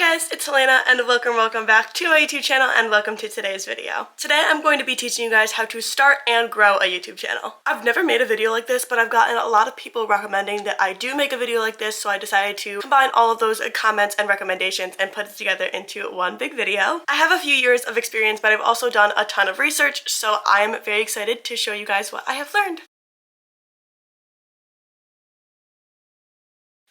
guys, it's Halaina and welcome back to my YouTube channel and welcome to today's video. Today I'm going to be teaching you guys how to start and grow a YouTube channel. I've never made a video like this, but I've gotten a lot of people recommending that I do make a video like this, so I decided to combine all of those comments and recommendations and put it together into one big video. I have a few years of experience, but I've also done a ton of research, so I'm very excited to show you guys what I have learned.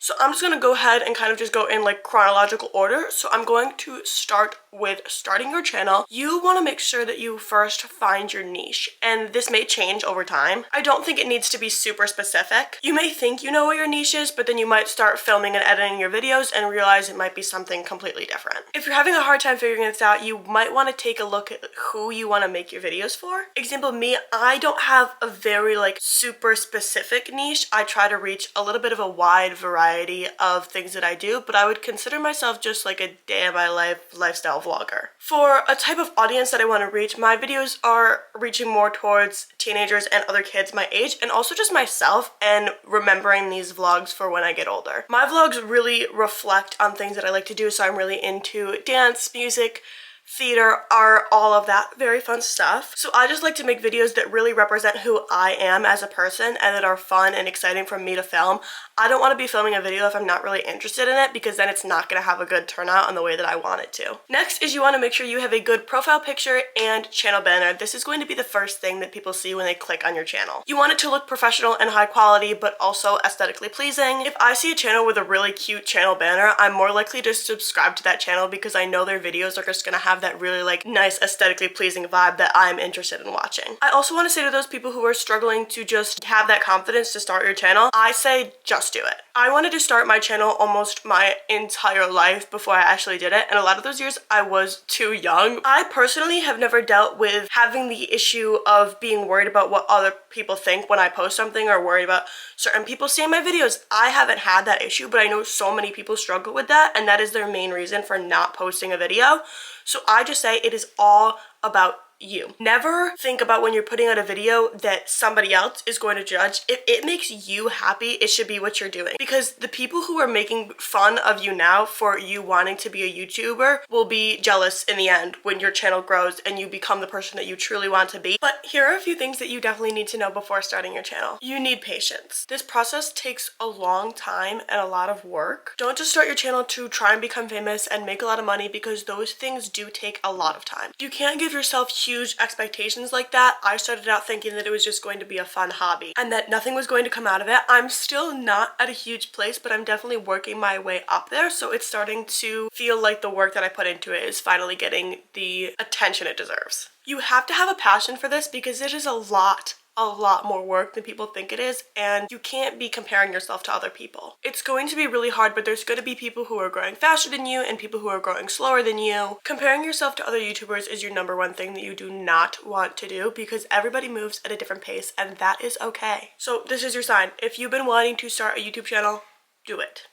So I'm just going to go ahead and kind of just go in like chronological order. So I'm going to start with starting your channel. You want to make sure that you first find your niche, and this may change over time. I don't think it needs to be super specific. You may think you know what your niche is, but then you might start filming and editing your videos and realize it might be something completely different. If you're having a hard time figuring this out, you might want to take a look at who you want to make your videos for. Example, me, I don't have a very like super specific niche. I try to reach a little bit of a wide variety of things that I do, but I would consider myself just like a day in my life lifestyle vlogger. For a type of audience that I want to reach, my videos are reaching more towards teenagers and other kids my age, and also just myself and remembering these vlogs for when I get older. My vlogs really reflect on things that I like to do, so I'm really into dance, music, theater, art, all of that very fun stuff. So I just like to make videos that really represent who I am as a person and that are fun and exciting for me to film. I don't want to be filming a video if I'm not really interested in it, because then it's not going to have a good turnout in the way that I want it to. Next is you want to make sure you have a good profile picture and channel banner. This is going to be the first thing that people see when they click on your channel. You want it to look professional and high quality, but also aesthetically pleasing. If I see a channel with a really cute channel banner, I'm more likely to subscribe to that channel because I know their videos are just going to have that really like nice aesthetically pleasing vibe that I'm interested in watching. I also want to say to those people who are struggling to just have that confidence to start your channel, I say just do it. I wanted to start my channel almost my entire life before I actually did it, and a lot of those years I was too young. I personally have never dealt with having the issue of being worried about what other people think when I post something, or worried about certain people seeing my videos. I haven't had that issue, but I know so many people struggle with that, and that is their main reason for not posting a video. So I just say it is all about you. Never think about when you're putting out a video that somebody else is going to judge. If it makes you happy, it should be what you're doing, because the people who are making fun of you now for you wanting to be a YouTuber will be jealous in the end when your channel grows and you become the person that you truly want to be. But here are a few things that you definitely need to know before starting your channel. You need patience. This process takes a long time and a lot of work. Don't just start your channel to try and become famous and make a lot of money, because those things do take a lot of time. You can't give yourself huge expectations like that. I started out thinking that it was just going to be a fun hobby and that nothing was going to come out of it. I'm still not at a huge place, but I'm definitely working my way up there, so it's starting to feel like the work that I put into it is finally getting the attention it deserves. You have to have a passion for this because it is a lot more work than people think it is, and you can't be comparing yourself to other people. It's going to be really hard, but there's going to be people who are growing faster than you and people who are growing slower than you. Comparing yourself to other YouTubers is your number one thing that you do not want to do, because everybody moves at a different pace, and that is okay. So this is your sign. If you've been wanting to start a YouTube channel, do it.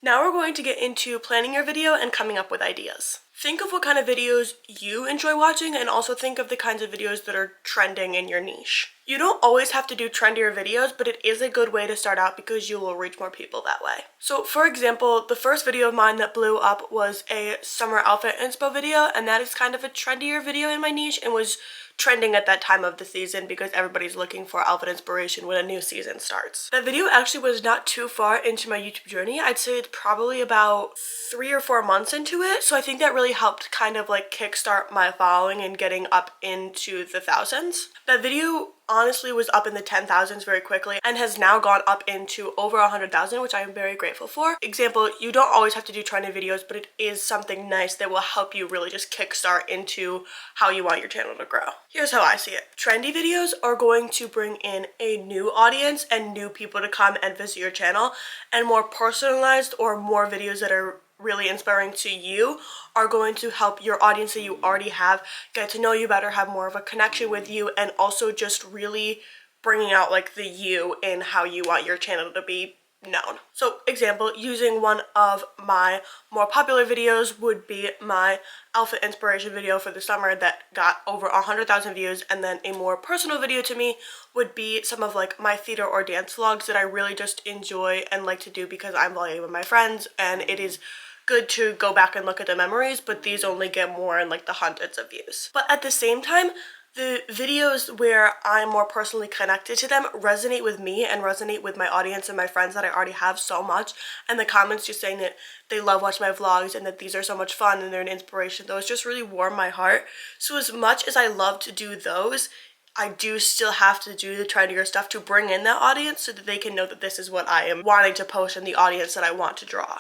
Now we're going to get into planning your video and coming up with ideas. Think of what kind of videos you enjoy watching, and also think of the kinds of videos that are trending in your niche. You don't always have to do trendier videos, but it is a good way to start out because you will reach more people that way. So for example, the first video of mine that blew up was a summer outfit inspo video, and that is kind of a trendier video in my niche and was trending at that time of the season because everybody's looking for outfit inspiration when a new season starts. That video actually was not too far into my YouTube journey. I'd say it's probably about 3 or 4 months into it, so I think that really helped kind of like kickstart my following and getting up into the thousands. That video honestly was up in the 10,000s very quickly and has now gone up into over 100,000, which I am very grateful for. Example, you don't always have to do trendy videos, but it is something nice that will help you really just kickstart into how you want your channel to grow. Here's how I see it. Trendy videos are going to bring in a new audience and new people to come and visit your channel, and more personalized or more videos that are really inspiring to you are going to help your audience that you already have get to know you better, have more of a connection with you, and also just really bringing out like the you in how you want your channel to be known. So example, using one of my more popular videos would be my outfit inspiration video for the summer that got over 100,000 views, and then a more personal video to me would be some of like my theater or dance vlogs that I really just enjoy and like to do because I'm vlogging with my friends, and it is good to go back and look at the memories, but these only get more in like the hundreds of views. But at the same time, the videos where I'm more personally connected to them resonate with me and resonate with my audience and my friends that I already have so much, and the comments just saying that they love watching my vlogs and that these are so much fun and they're an inspiration, those just really warm my heart. So as much as I love to do those, I do still have to do the trendier stuff to bring in that audience so that they can know that this is what I am wanting to post and the audience that I want to draw.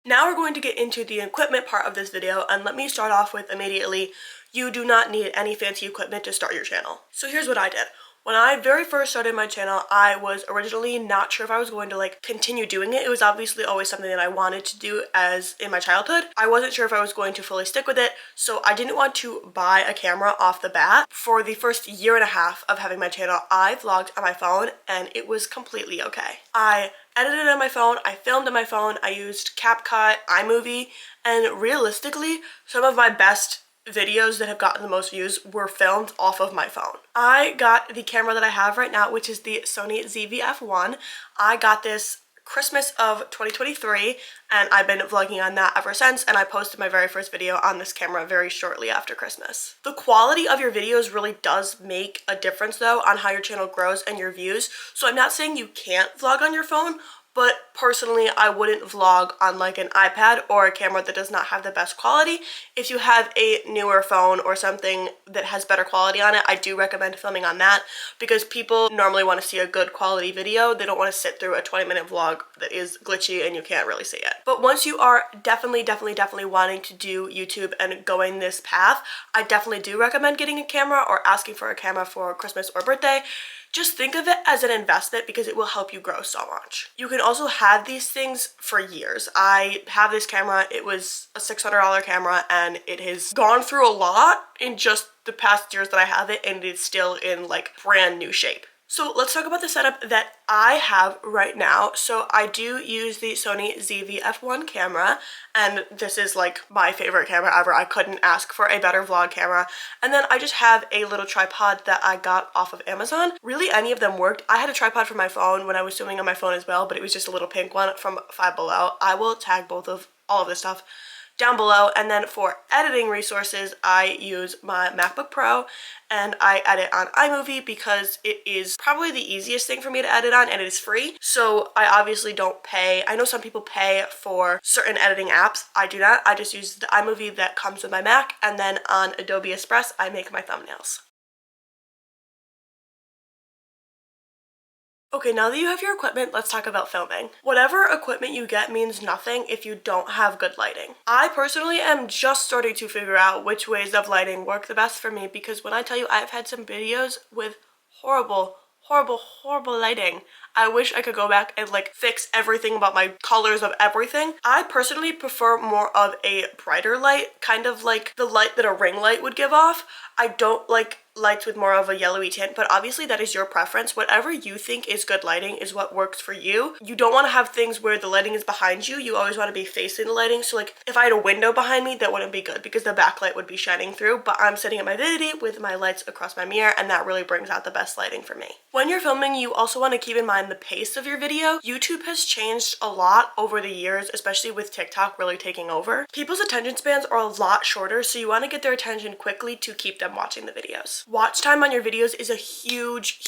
Now we're going to get into the equipment part of this video, and let me start off with immediately, you do not need any fancy equipment to start your channel. So here's what I did. When I very first started my channel, I was originally not sure if I was going to like continue doing it. It was obviously always something that I wanted to do as in my childhood. I wasn't sure if I was going to fully stick with it, so I didn't want to buy a camera off the bat. For the first year and a half of having my channel, I vlogged on my phone, and it was completely okay. I edited on my phone, I filmed on my phone, I used CapCut, iMovie, and realistically, some of my best videos that have gotten the most views were filmed off of my phone. I got the camera that I have right now, which is the Sony ZV-F1. I got this Christmas of 2023, and I've been vlogging on that ever since, and I posted my very first video on this camera very shortly after Christmas. The quality of your videos really does make a difference though on how your channel grows and your views, so I'm not saying you can't vlog on your phone, but personally I wouldn't vlog on like an iPad or a camera that does not have the best quality. If you have a newer phone or something that has better quality on it, I do recommend filming on that because people normally want to see a good quality video. They don't want to sit through a 20-minute vlog that is glitchy and you can't really see it. But once you are definitely wanting to do YouTube and going this path, I definitely do recommend getting a camera or asking for a camera for Christmas or birthday. Just think of it as an investment because it will help you grow so much. You can also have these things for years. I have this camera, it was a $600 camera, and it has gone through a lot in just the past years that I have it, and it's still in like brand new shape. So let's talk about the setup that I have right now. So I do use the Sony ZV-F1 camera, and this is like my favorite camera ever. I couldn't ask for a better vlog camera. And then I just have a little tripod that I got off of Amazon. Really, any of them worked. I had a tripod for my phone when I was filming on my phone as well, but it was just a little pink one from Five Below. I will tag all of this stuff down below. And then for editing resources, I use my MacBook Pro, and I edit on iMovie because it is probably the easiest thing for me to edit on, and it is free. So I obviously don't pay. I know some people pay for certain editing apps. I do not. I just use the iMovie that comes with my Mac, and then on Adobe Express, I make my thumbnails. Okay, now that you have your equipment, let's talk about filming. Whatever equipment you get means nothing if you don't have good lighting. I personally am just starting to figure out which ways of lighting work the best for me, because when I tell you I've had some videos with horrible lighting. I wish I could go back and like fix everything about my colors of everything. I personally prefer more of a brighter light, kind of like the light that a ring light would give off. I don't like lights with more of a yellowy tint, but obviously that is your preference. Whatever you think is good lighting is what works for you. You don't want to have things where the lighting is behind you. You always want to be facing the lighting. So like if I had a window behind me, that wouldn't be good because the backlight would be shining through, but I'm sitting at my vanity with my lights across my mirror, and that really brings out the best lighting for me. When you're filming, you also want to keep in mind the pace of your video. YouTube has changed a lot over the years, especially with TikTok really taking over. People's attention spans are a lot shorter, so you want to get their attention quickly to keep them watching the videos. Watch time on your videos is a huge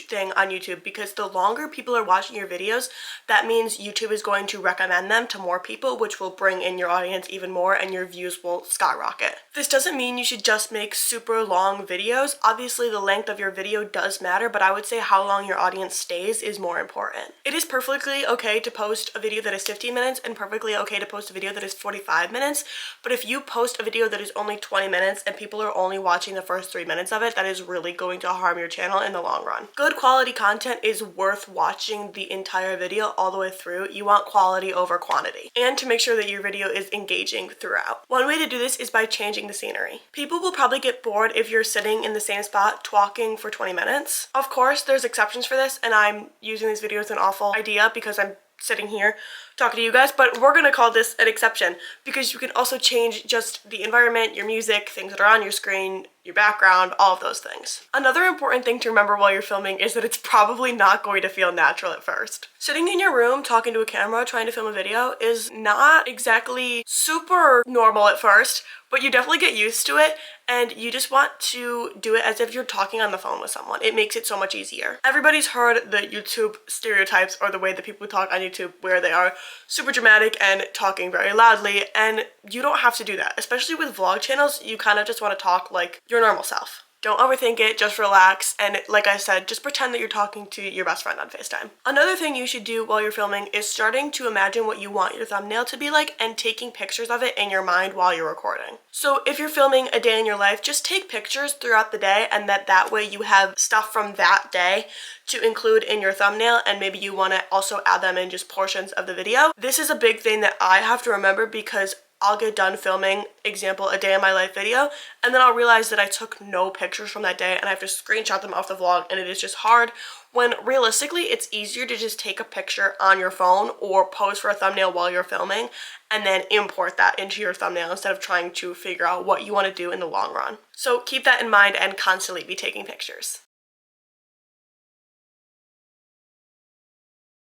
thing on YouTube, because the longer people are watching your videos, that means YouTube is going to recommend them to more people, which will bring in your audience even more, and your views will skyrocket. This doesn't mean you should just make super long videos. Obviously the length of your video does matter, but I would say how long your audience stays is more important. It is perfectly okay to post a video that is 15 minutes and perfectly okay to post a video that is 45 minutes, but if you post a video that is only 20 minutes and people are only watching the first 3 minutes of it, content that is really going to harm your channel in the long run. Good quality content is worth watching the entire video all the way through. You want quality over quantity, and to make sure that your video is engaging throughout. One way to do this is by changing the scenery. People will probably get bored if you're sitting in the same spot talking for 20 minutes. Of course, there's exceptions for this, and I'm using this video as an awful idea because I'm sitting here talking to you guys, but we're gonna call this an exception because you can also change just the environment, your music, things that are on your screen, your background, all of those things. Another important thing to remember while you're filming is that it's probably not going to feel natural at first. Sitting in your room talking to a camera trying to film a video is not exactly super normal at first, but you definitely get used to it, and you just want to do it as if you're talking on the phone with someone. It makes it so much easier. Everybody's heard the YouTube stereotypes, or the way that people talk on YouTube, where they are super dramatic and talking very loudly, and you don't have to do that. Especially with vlog channels, you kind of just want to talk like your normal self. Don't overthink it, just relax, and like I said, just pretend that you're talking to your best friend on FaceTime. Another thing you should do while you're filming is starting to imagine what you want your thumbnail to be like and taking pictures of it in your mind while you're recording. So if you're filming a day in your life, just take pictures throughout the day, and that way you have stuff from that day to include in your thumbnail, and maybe you want to also add them in just portions of the video. This is a big thing that I have to remember because I'll get done filming, example, a day in my life video, and then I'll realize that I took no pictures from that day and I have to screenshot them off the vlog, and it is just hard when realistically it's easier to just take a picture on your phone or pose for a thumbnail while you're filming and then import that into your thumbnail instead of trying to figure out what you want to do in the long run. So keep that in mind and constantly be taking pictures.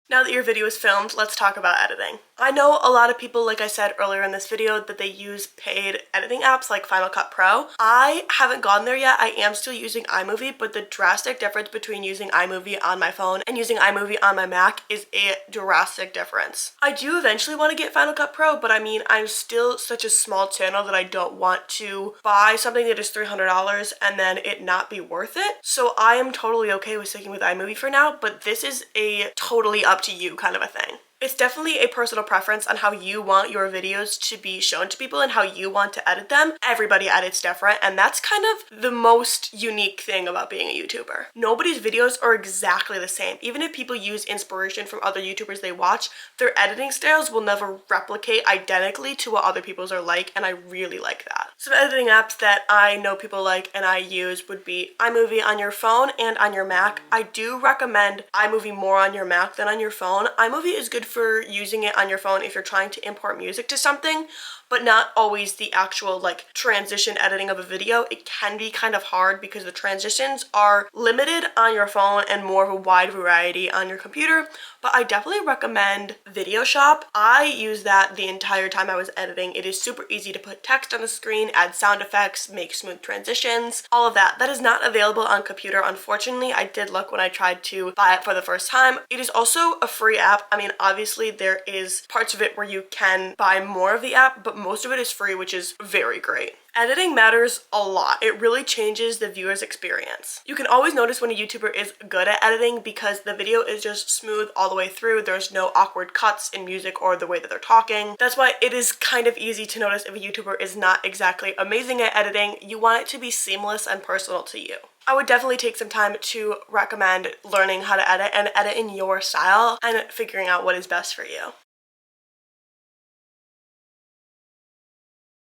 Now that your video is filmed, let's talk about editing. I know a lot of people, like I said earlier in this video, that they use paid editing apps like Final Cut Pro. I haven't gone there yet. I am still using iMovie, but the drastic difference between using iMovie on my phone and using iMovie on my Mac is a drastic difference. I do eventually want to get Final Cut Pro, but I mean, I'm still such a small channel that I don't want to buy something that is $300 and then it not be worth it. So I am totally okay with sticking with iMovie for now, but this is a totally up to you kind of a thing. It's definitely a personal preference on how you want your videos to be shown to people and how you want to edit them. Everybody edits different, and that's kind of the most unique thing about being a YouTuber. Nobody's videos are exactly the same. Even if people use inspiration from other YouTubers they watch, their editing styles will never replicate identically to what other people's are like, and I really like that. Some editing apps that I know people like and I use would be iMovie on your phone and on your Mac. I do recommend iMovie more on your Mac than on your phone. iMovie is good for using it on your phone if you're trying to import music to something, but not always the actual like transition editing of a video. It can be kind of hard because the transitions are limited on your phone and more of a wide variety on your computer, but I definitely recommend Video Shop. I use that the entire time I was editing. It is super easy to put text on the screen, add sound effects, make smooth transitions, all of that. That is not available on computer, unfortunately. I did look when I tried to buy it for the first time. It is also a free app. I mean, obviously there is parts of it where you can buy more of the app, but most of it is free, which is very great. Editing matters a lot. It really changes the viewer's experience. You can always notice when a YouTuber is good at editing because the video is just smooth all the way through. There's no awkward cuts in music or the way that they're talking. That's why it is kind of easy to notice if a YouTuber is not exactly amazing at editing. You want it to be seamless and personal to you. I would definitely take some time to recommend learning how to edit and edit in your style and figuring out what is best for you.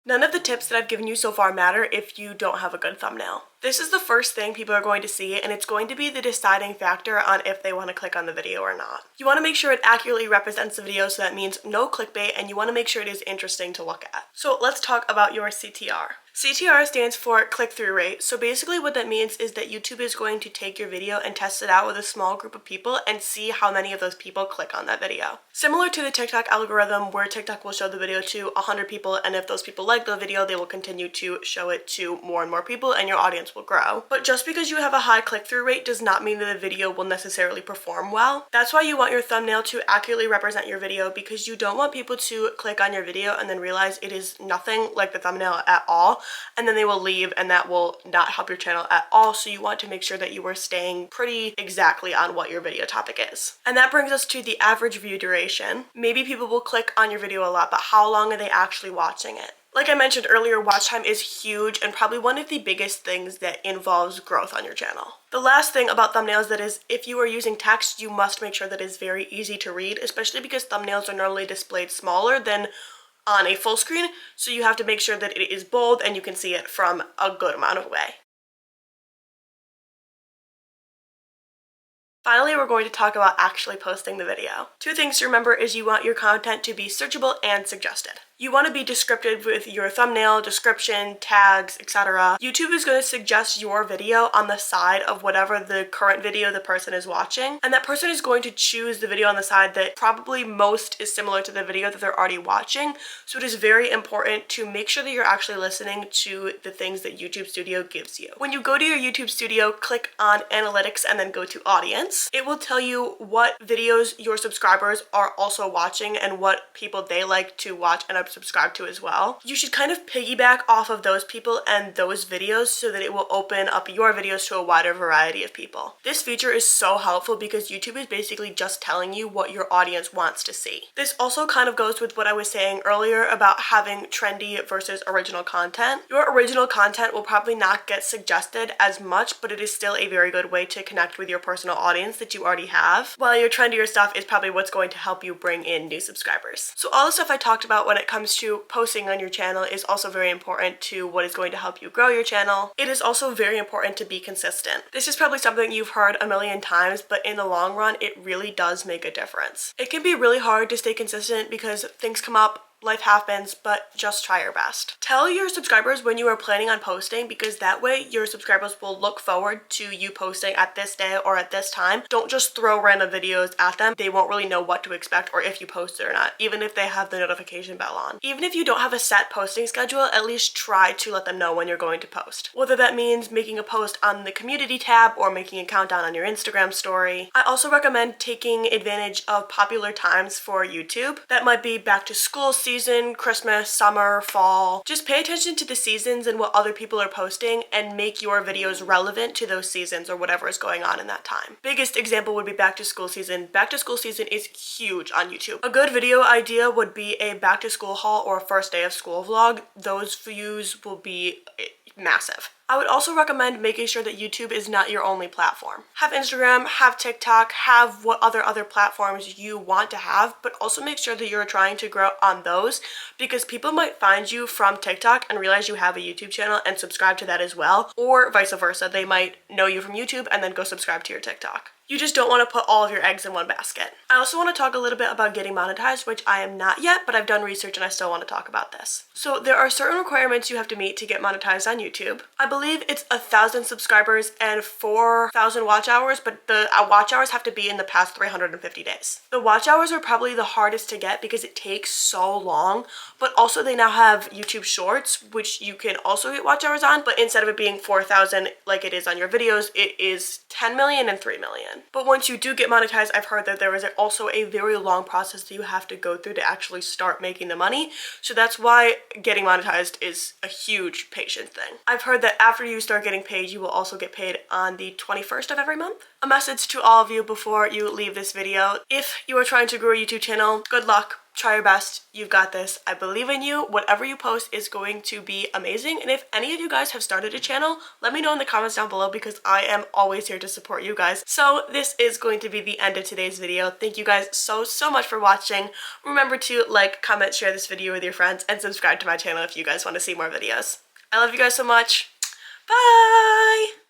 None of the tips that I've given you so far matter if you don't have a good thumbnail. This is the first thing people are going to see, and it's going to be the deciding factor on if they want to click on the video or not. You want to make sure it accurately represents the video, so that means no clickbait, and you want to make sure it is interesting to look at. So let's talk about your CTR. CTR stands for click-through rate. So basically what that means is that YouTube is going to take your video and test it out with a small group of people and see how many of those people click on that video. Similar to the TikTok algorithm, where TikTok will show the video to 100 people, and if those people like the video, they will continue to show it to more and more people, and your audience will grow. But just because you have a high click-through rate does not mean that the video will necessarily perform well. That's why you want your thumbnail to accurately represent your video, because you don't want people to click on your video and then realize it is nothing like the thumbnail at all, and then they will leave, and that will not help your channel at all. So you want to make sure that you are staying pretty exactly on what your video topic is. And that brings us to the average view duration. Maybe people will click on your video a lot, but how long are they actually watching it? Like I mentioned earlier, watch time is huge and probably one of the biggest things that involves growth on your channel. The last thing about thumbnails that is, if you are using text, you must make sure that it's very easy to read, especially because thumbnails are normally displayed smaller than on a full screen, so you have to make sure that it is bold and you can see it from a good amount of way. Finally, we're going to talk about actually posting the video. Two things to remember is you want your content to be searchable and suggested. You want to be descriptive with your thumbnail, description, tags, etc. YouTube is going to suggest your video on the side of whatever the current video the person is watching, and that person is going to choose the video on the side that probably most is similar to the video that they're already watching. So it is very important to make sure that you're actually listening to the things that YouTube Studio gives you. When you go to your YouTube Studio, click on Analytics and then go to Audience. It will tell you what videos your subscribers are also watching and what people they like to watch and subscribe to as well. You should kind of piggyback off of those people and those videos so that it will open up your videos to a wider variety of people. This feature is so helpful because YouTube is basically just telling you what your audience wants to see. This also kind of goes with what I was saying earlier about having trendy versus original content. Your original content will probably not get suggested as much, but it is still a very good way to connect with your personal audience that you already have, while your trendier stuff is probably what's going to help you bring in new subscribers. So all the stuff I talked about when it comes to posting on your channel is also very important to what is going to help you grow your channel. It is also very important to be consistent. This is probably something you've heard a million times, but in the long run, it really does make a difference. It can be really hard to stay consistent because things come up, life happens, but just try your best. Tell your subscribers when you are planning on posting, because that way your subscribers will look forward to you posting at this day or at this time. Don't just throw random videos at them. They won't really know what to expect or if you posted or not, even if they have the notification bell on. Even if you don't have a set posting schedule, at least try to let them know when you're going to post. Whether that means making a post on the community tab or making a countdown on your Instagram story. I also recommend taking advantage of popular times for YouTube. That might be back to school season, Christmas, summer, fall. Just pay attention to the seasons and what other people are posting and make your videos relevant to those seasons or whatever is going on in that time. Biggest example would be back to school season. Back to school season is huge on YouTube. A good video idea would be a back to school haul or first day of school vlog. Those views will be massive. I would also recommend making sure that YouTube is not your only platform. Have Instagram, have TikTok, have what other platforms you want to have, but also make sure that you're trying to grow on those, because people might find you from TikTok and realize you have a YouTube channel and subscribe to that as well, or vice versa. They might know you from YouTube and then go subscribe to your TikTok. You just don't want to put all of your eggs in one basket. I also want to talk a little bit about getting monetized, which I am not yet, but I've done research and I still want to talk about this. So there are certain requirements you have to meet to get monetized on YouTube. I believe it's 1,000 subscribers and 4,000 watch hours, but the watch hours have to be in the past 350 days. The watch hours are probably the hardest to get because it takes so long, but also they now have YouTube Shorts, which you can also get watch hours on, but instead of it being 4,000 like it is on your videos, it is 10 million and 3 million. But once you do get monetized, I've heard that there is also a very long process that you have to go through to actually start making the money. So that's why getting monetized is a huge patience thing. I've heard that after you start getting paid, you will also get paid on the 21st of every month. A message to all of you before you leave this video: if you are trying to grow a YouTube channel, good luck. Try your best. You've got this. I believe in you. Whatever you post is going to be amazing. And if any of you guys have started a channel, let me know in the comments down below, because I am always here to support you guys. So this is going to be the end of today's video. Thank you guys so much for watching. Remember to like, comment, share this video with your friends, and subscribe to my channel if you guys want to see more videos. I love you guys so much. Bye!